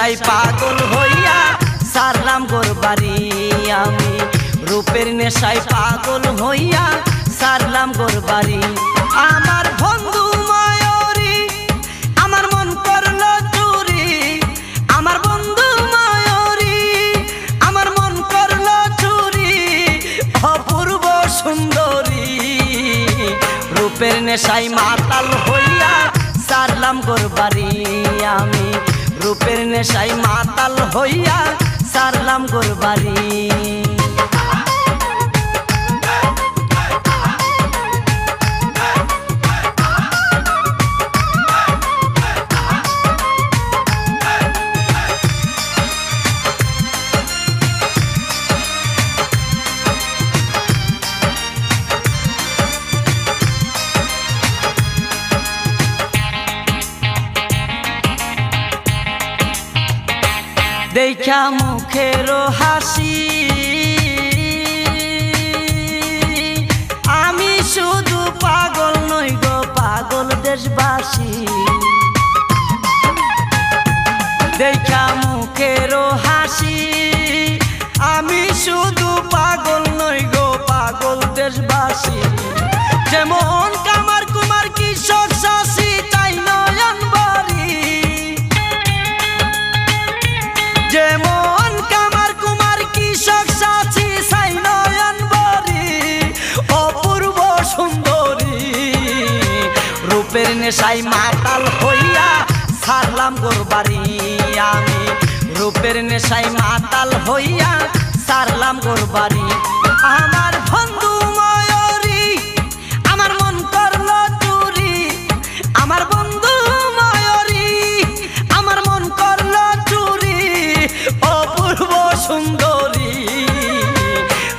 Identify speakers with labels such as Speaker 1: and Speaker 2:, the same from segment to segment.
Speaker 1: নেশায় পাগল হইয়া সারলাম গোর বাড়ি আমি, রূপের নেশায় পাগল হইয়া সারলাম গোর বাড়ি। আমার বন্ধু ময়ূরী আমার মন করল চুরি, আমার বন্ধু ময়ূরী আমার মন করল চুরি, অপূর্ব সুন্দরী রূপের নেশায় মাতাল হইয়া সারলাম গোর বাড়ি আমি, রূপের নেশায় মাতাল হইয়া সারলাম গোর বাড়ি। দেখা মুখের হাসি আমি শুধু পাগল নই গো পাগল দেশবাসী, দেখা মুখের হাসি আমি শুধু পাগল নই গো পাগল দেশবাসী। যেমন কামার কুমার কৃষক চাষি তাই নয়ন বাড়ি, যেমন কামার কুমার কৃষক চাচি সাই নয়ন বাড়ি, অপূর্ব সুন্দরী রূপের নেশায় মাতাল হইয়া সারলাম গোর বাড়ি আমি, রূপের নেশায় মাতাল হইয়া সারলাম গোর বাড়ি। আমার বন্ধু ময়ূরী আমার মন করল চুরি, আমার বন্ধু ময়ূরী আমার মন করল চুরি, অপূর্ব সুন্দরী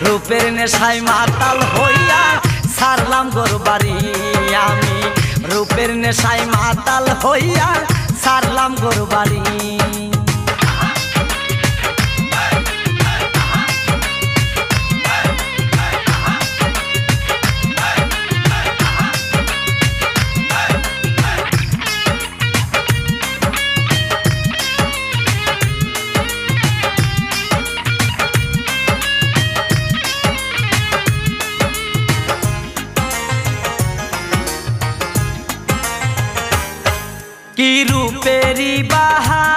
Speaker 1: রূপের নেশায় মাতাল হইয়া সারলাম গোর বাড়ি আমি, রূপের নেশায় মাতাল হইয়া সারলাম গোর বাড়ি। কি রূপেরি বাহার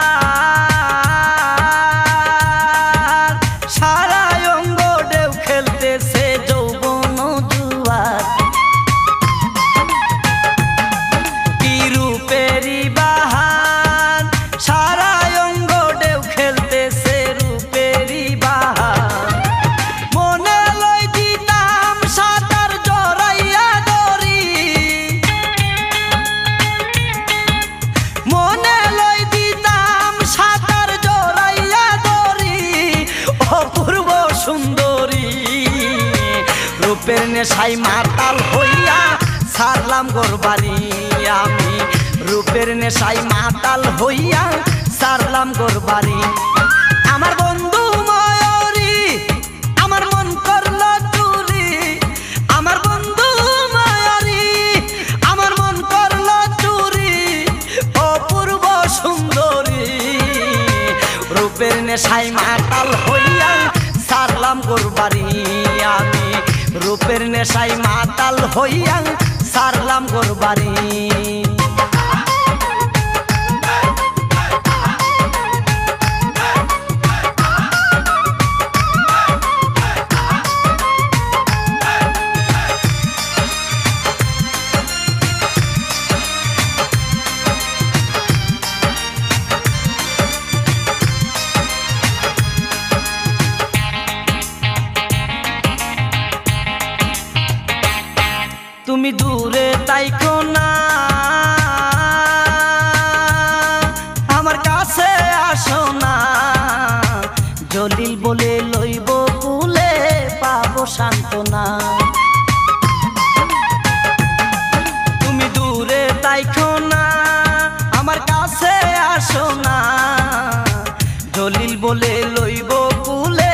Speaker 1: সারা অঙ্গ ঢেউ খেলতেছে যৌবন জুয়ার, কি রূপেরি বাহার সারা অঙ্গ ঢেউ খেলতেছে রূপেরি বাহার। মনে লই দিতাম সাঁতার জড়াইয়া দড়ি, মনে লই দিতাম সাঁতার জড়াইয়া দড়ি, অপূর্ব সুন্দরী রূপের নেশায় মাতাল হইয়া সারলাম গোর বাড়ি আমি, রূপের নেশায় মাতাল হইয়া সারলাম গোর বাড়ি। আমার বন্ধু ময়ূরী আমার মন করল চুরি, আমার বন্ধু ময়ূরী আমার মন করল চুরি, অপূর্ব সুন্দরী রূপের নেশায় মাতাল হইয়া সারলাম গোর বাড়ি আমি, রূপের নেশায় মাতাল হইয়া সারলাম গোর বাড়ি। তুমি দূরে তাইকো না আমার কাছে আসো না, জলিল বলে লইব কুলে পাবো সান্ত্বনা। তুমি দূরে তাইকো না আমার কাছে আসো না, জলিল বলে লইব কুলে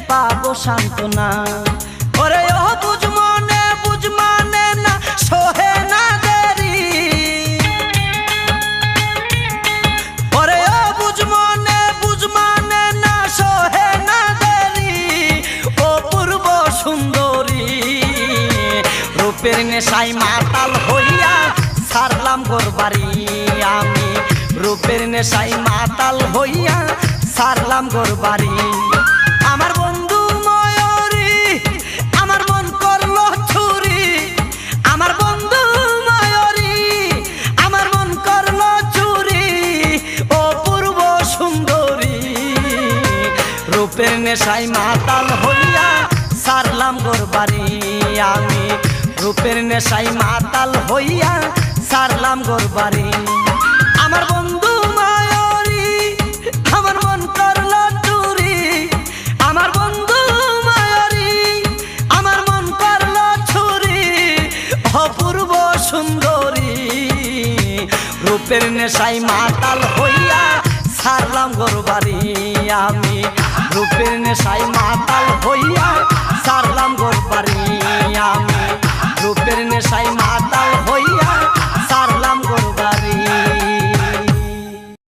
Speaker 1: পাবো সান্ত্বনা। ওরে ও বুঝ মানে না সোহে না দেরি, ওরে ও বুঝ মনে রূপের নেশায় মাতাল হইয়া সারলাম গোরবাড়ি আমি রূপের নেশায় মাতাল হইয়া সারলাম গোরবাড়ি আমার বন্ধু ময়ূরী আমার মন করলো চুরি আমার বন্ধু ময়ূরী আমার মন করলো চুরি ও পূর্ব সুন্দরী রূপের নেশায় মাতাল হইয়া সারলাম গোরবাড়ি আমি রূপের নেশায় মাতাল হইয়া সারলাম গোরবাড়ি আমার বন্ধু ময়ূরী আমার মন করলো চুরি আমার বন্ধু ময়ূরী আমার মন করলো চুরি অপূর্ব সুন্দরী রূপের নেশায় মাতাল হইয়া সারলাম গোরবাড়ি আমি রূপের নেশায় মাতাল হইয়া সারলাম গোরবাড়ি আমি রূপের নেশায় মাতাল হইয়া